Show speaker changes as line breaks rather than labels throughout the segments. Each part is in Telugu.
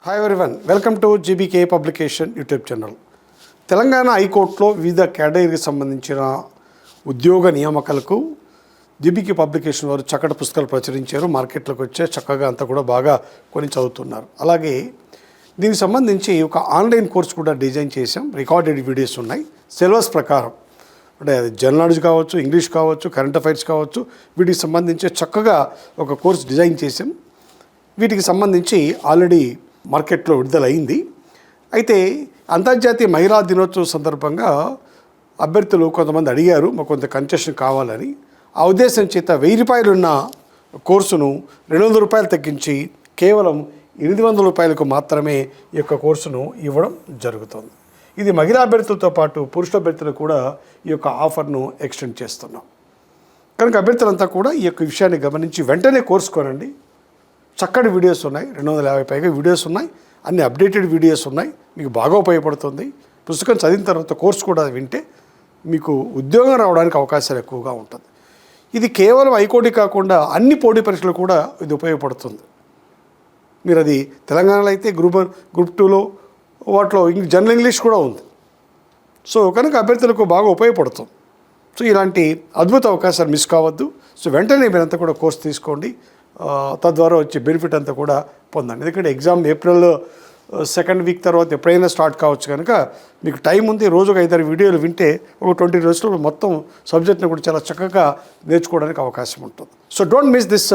Hi everyone, welcome to GBK publication YouTube channel. Telangana హైకోర్టులో వివిధ కేటగిరీకి సంబంధించిన ఉద్యోగ నియామకాలకు జీబీకే పబ్లికేషన్ వారు చక్కటి పుస్తకాలు ప్రచురించారు. మార్కెట్లోకి వచ్చే చక్కగా అంతా కూడా బాగా కొని చదువుతున్నారు. అలాగే దీనికి సంబంధించి ఒక ఆన్లైన్ కోర్స్ కూడా డిజైన్ చేసాం. రికార్డెడ్ వీడియోస్ ఉన్నాయి. సిలబస్ ప్రకారం అంటే అది జనరల్ నాలెడ్జ్ కావచ్చు, ఇంగ్లీష్ కావచ్చు, కరెంట్ అఫైర్స్ కావచ్చు, వీటికి సంబంధించి చక్కగా ఒక కోర్స్ డిజైన్ చేసాం. వీటికి సంబంధించి ఆల్రెడీ మార్కెట్లో విడుదలైంది. అయితే అంతర్జాతీయ మహిళా దినోత్సవం సందర్భంగా అభ్యర్థులు కొంతమంది అడిగారు మాకు కొంత కన్సెషన్ కావాలని. ఆ ఉద్దేశం చేత ₹1000 ఉన్న కోర్సును ₹200 తగ్గించి కేవలం ₹800 మాత్రమే ఈ యొక్క కోర్సును ఇవ్వడం జరుగుతుంది. ఇది మహిళా అభ్యర్థులతో పాటు పురుష అభ్యర్థులు కూడా ఈ యొక్క ఆఫర్ను ఎక్స్టెండ్ చేస్తున్నాం. కనుక అభ్యర్థులంతా కూడా ఈ యొక్క విషయాన్ని గమనించి వెంటనే కోర్సు కొనండి. చక్కటి వీడియోస్ ఉన్నాయి, 250 పైగా వీడియోస్ ఉన్నాయి, అన్ని అప్డేటెడ్ వీడియోస్ ఉన్నాయి. మీకు బాగా ఉపయోగపడుతుంది. పుస్తకం చదివిన తర్వాత కోర్సు కూడా వింటే మీకు ఉద్యోగం రావడానికి అవకాశాలు ఎక్కువగా ఉంటుంది. ఇది కేవలం హైకోర్టు కాకుండా అన్ని పోటీ పరీక్షలు కూడా ఇది ఉపయోగపడుతుంది. మీరు అది తెలంగాణలో అయితే గ్రూప్ 1, గ్రూప్ 2లో వాటిలో జనరల్ ఇంగ్లీష్ కూడా ఉంది. సో కనుక అభ్యర్థులకు బాగా ఉపయోగపడుతుంది. సో ఇలాంటి అద్భుత అవకాశాలు మిస్ కావద్దు. సో వెంటనే మీరంతా కూడా కోర్సు తీసుకోండి. తద్వారా వచ్చే బెనిఫిట్ అంతా కూడా పొందండి. ఎందుకంటే ఎగ్జామ్ ఏప్రిల్ 2nd వీక్ తర్వాత ఎప్పుడైనా స్టార్ట్ కావచ్చు. కనుక మీకు టైం ఉంది. రోజుకు 5-6 వీడియోలు వింటే ఒక 20 రోజుల్లో మొత్తం సబ్జెక్ట్ని కూడా చాలా చక్కగా నేర్చుకోవడానికి అవకాశం ఉంటుంది. So don't miss this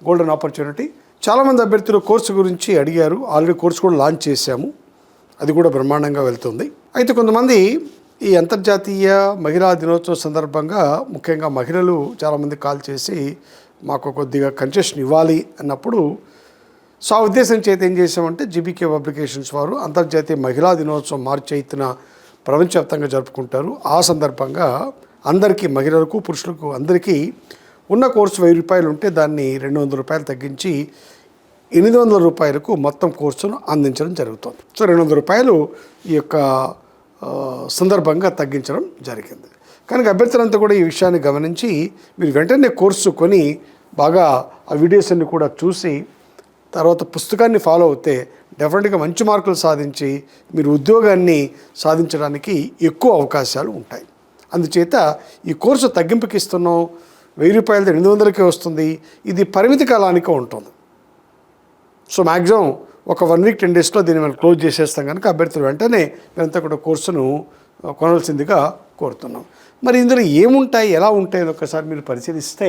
golden opportunity. చాలామంది అభ్యర్థులు కోర్సు గురించి అడిగారు. ఆల్రెడీ కోర్సు కూడా లాంచ్ చేశాము. అది కూడా బ్రహ్మాండంగా వెళ్తుంది. అయితే కొంతమంది ఈ అంతర్జాతీయ మహిళా దినోత్సవం సందర్భంగా ముఖ్యంగా మహిళలు చాలామంది కాల్ చేసి మాకు కొద్దిగా కన్సెషన్ ఇవ్వాలి అన్నప్పుడు సో ఆ ఉద్దేశం చేత ఏం చేసామంటే జీబీకే పబ్లికేషన్స్ వారు అంతర్జాతీయ మహిళా దినోత్సవం మార్చి 8న ప్రపంచవ్యాప్తంగా జరుపుకుంటారు. ఆ సందర్భంగా అందరికీ మహిళలకు పురుషులకు అందరికీ ఉన్న కోర్సు ₹1000 ఉంటే దాన్ని ₹200 తగ్గించి ₹800 మొత్తం కోర్సును అందించడం జరుగుతుంది. సో ₹200 ఈ యొక్క సందర్భంగా తగ్గించడం జరిగింది. కనుక అభ్యర్థులంతా కూడా ఈ విషయాన్ని గమనించి మీరు వెంటనే కోర్సు కొని బాగా ఆ వీడియోస్ అన్ని కూడా చూసి తర్వాత పుస్తకాన్ని ఫాలో అవుతే డెఫినెట్గా మంచి మార్కులు సాధించి మీరు ఉద్యోగాన్ని సాధించడానికి ఎక్కువ అవకాశాలు ఉంటాయి. అందుచేత ఈ కోర్సు తగ్గింపుకి ఇస్తున్నాం. ₹1000 800కే వస్తుంది. ఇది పరిమితి కాలానికే ఉంటుంది. సో మ్యాక్సిమం ఒక 1 వీక్ 10 డేస్లో దీన్ని మనం క్లోజ్ చేసేస్తాం. కనుక అభ్యర్థులు వెంటనే మేమంతా కూడా కోర్సును కొనవలసిందిగా కోరుతున్నాం. మరి ఇందులో ఏముంటాయి, ఎలా ఉంటాయి ఒకసారి మీరు పరిశీలిస్తే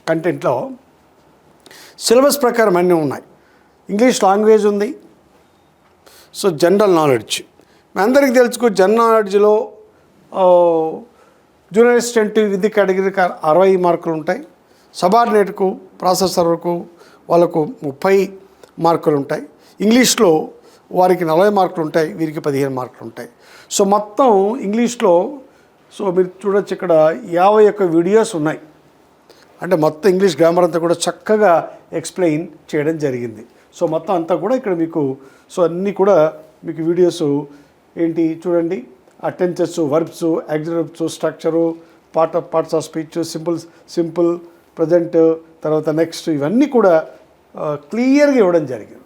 కంటెంట్లో సిలబస్ ప్రకారం అన్నీ ఉన్నాయి. ఇంగ్లీష్ లాంగ్వేజ్ ఉంది. సో జనరల్ నాలెడ్జ్ మీ అందరికీ తెలుసుకో. జనరల్ నాలెడ్జ్లో జూనియర్ అసిస్టెంట్ విధి కేటగిరీకి 60 మార్కులు ఉంటాయి. సబార్డినేట్కు ప్రాసెసర్కు వాళ్ళకు 30 మార్కులు ఉంటాయి. ఇంగ్లీష్లో వారికి 40 మార్కులు ఉంటాయి, వీరికి 15 మార్కులు ఉంటాయి. సో మొత్తం ఇంగ్లీష్లో సో మీరు చూడొచ్చు ఇక్కడ 51 వీడియోస్ ఉన్నాయి. అంటే మొత్తం ఇంగ్లీష్ గ్రామర్ అంతా కూడా చక్కగా ఎక్స్ప్లెయిన్ చేయడం జరిగింది. సో మొత్తం అంతా కూడా ఇక్కడ మీకు సో అన్నీ కూడా మీకు వీడియోస్ ఏంటి చూడండి. Tenses, verbs, adjectives, structure, parts of speech, simple, present, తర్వాత నెక్స్ట్, ఇవన్నీ కూడా క్లియర్గా ఇవ్వడం జరిగింది.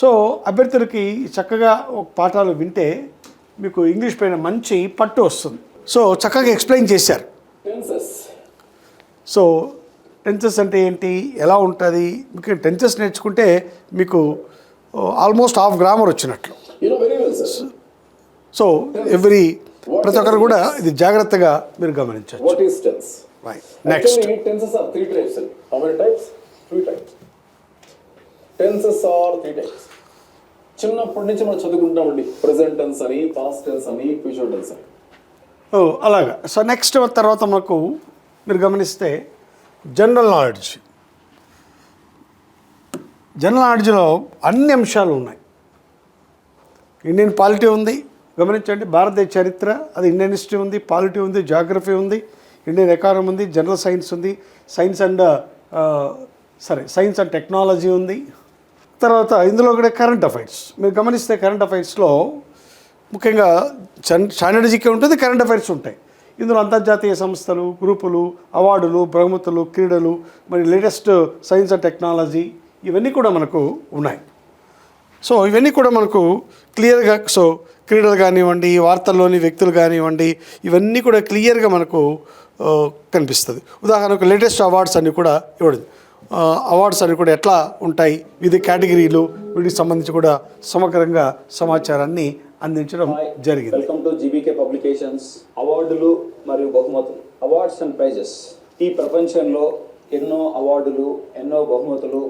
సో అభ్యర్థులకి చక్కగా పాఠాలు వింటే మీకు ఇంగ్లీష్ పైన మంచి పట్టు వస్తుంది. సో చక్కగా ఎక్స్ప్లెయిన్ చేశారు. సో టెన్సెస్ అంటే ఏంటి, ఎలా ఉంటుంది, మీకు టెన్సెస్ నేర్చుకుంటే మీకు ఆల్మోస్ట్ హాఫ్ గ్రామర్ వచ్చినట్లు. సో ప్రతి ఒక్కరు కూడా ఇది జాగ్రత్తగా మీరు గమనించవచ్చు. నెక్స్ట్
చిన్నప్పటి నుంచి మనం చదువుకుంటామండి. ప్రెజెంట్ టెన్స్ అని, పాస్ట్ టెన్స్ అని, ఫ్యూచర్ టెన్స్ అని.
అలాగా. సో నెక్స్ట్ తర్వాత మనకు మీరు గమనిస్తే జనరల్ నాలెడ్జ్. జనరల్ నాలెడ్జ్లో అన్ని అంశాలు ఉన్నాయి. ఇండియన్ పాలిటీ ఉంది, గమనించండి. భారతదేశ చరిత్ర, అది ఇండియన్ హిస్టరీ ఉంది, పాలిటీ ఉంది, జాగ్రఫీ ఉంది, ఇండియన్ ఎకానమీ ఉంది, జనరల్ సైన్స్ ఉంది, సైన్స్ అండ్ టెక్నాలజీ ఉంది. తర్వాత ఇందులో కూడా కరెంట్ అఫైర్స్. మీరు గమనిస్తే కరెంట్ అఫైర్స్లో ముఖ్యంగా స్టాండర్డ్ జీకే ఉంటుంది, కరెంట్ అఫైర్స్ ఉంటాయి. ఇందులో అంతర్జాతీయ సంస్థలు, గ్రూపులు, అవార్డులు, బహుమతులు, క్రీడలు, మరి లేటెస్ట్ సైన్స్ అండ్ టెక్నాలజీ, ఇవన్నీ కూడా మనకు ఉన్నాయి. సో ఇవన్నీ కూడా మనకు క్లియర్గా సో క్రీడలు కానివ్వండి, వార్తల్లోని వ్యక్తులు కానివ్వండి, ఇవన్నీ కూడా క్లియర్గా మనకు కనిపిస్తుంది. ఉదాహరణకు లేటెస్ట్ అవార్డ్స్ అన్నీ కూడా ఇవ్వడం, అవార్డ్స్ అన్నీ కూడా ఎట్లా ఉంటాయి, వివిధ కేటగిరీలు, వీటికి సంబంధించి కూడా సమగ్రంగా సమాచారాన్ని అందించడం జరిగింది.
Welcome to GBK publications. అవార్డులు మరియు బహుమతులు, అవార్డ్స్ అండ్ ప్రైజెస్. ఈ ప్రపంచంలో ఎన్నో అవార్డులు, ఎన్నో బహుమతులు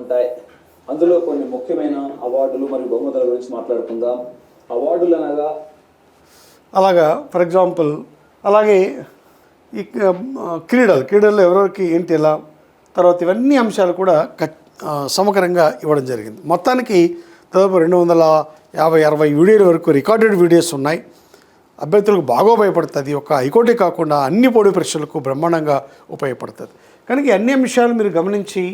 ఉంటాయి. అందులో కొన్ని ముఖ్యమైన అవార్డులు మరియు బహుమతుల గురించి మాట్లాడుకుందాం. అవార్డులు అనగా
అలాగా ఫర్ ఎగ్జాంపుల్, అలాగే ఈ క్రీడల్లో ఎవరెవరికి ఏంటి ఎలా, తర్వాత ఇవన్నీ అంశాలు కూడా సమగ్రంగా ఇవ్వడం జరిగింది. మొత్తానికి దాదాపు 250-60 వీడియోల వరకు రికార్డెడ్ వీడియోస్ ఉన్నాయి. అభ్యర్థులకు బాగా ఉపయోగపడుతుంది. ఒక హైకోర్టే కాకుండా అన్ని పోటీ పరీక్షలకు బ్రహ్మాండంగా ఉపయోగపడుతుంది. కనుక అన్ని అంశాలు మీరు గమనించి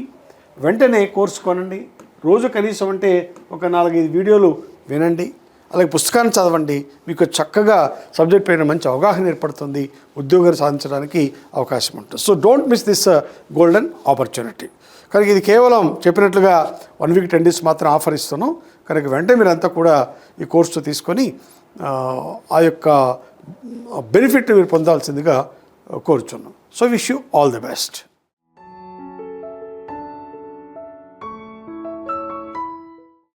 వెంటనే కోర్సు కొనండి. రోజు కనీసం అంటే ఒక 4-5 వీడియోలు వినండి, అలాగే పుస్తకాన్ని చదవండి. మీకు చక్కగా సబ్జెక్ట్ పైన మంచి అవగాహన ఏర్పడుతుంది, ఉద్యోగాన్ని సాధించడానికి అవకాశం ఉంటుంది. So don't miss this golden opportunity. కనుక ఇది కేవలం చెప్పినట్లుగా 1 వీక్ 10 డేస్ మాత్రం ఆఫర్ ఇస్తున్నాం. కనుక వెంటనే మీరంతా కూడా ఈ కోర్సు తీసుకొని ఆ యొక్క బెనిఫిట్ మీరు పొందాల్సిందిగా కోరుచున్నాం. So wish you all the best.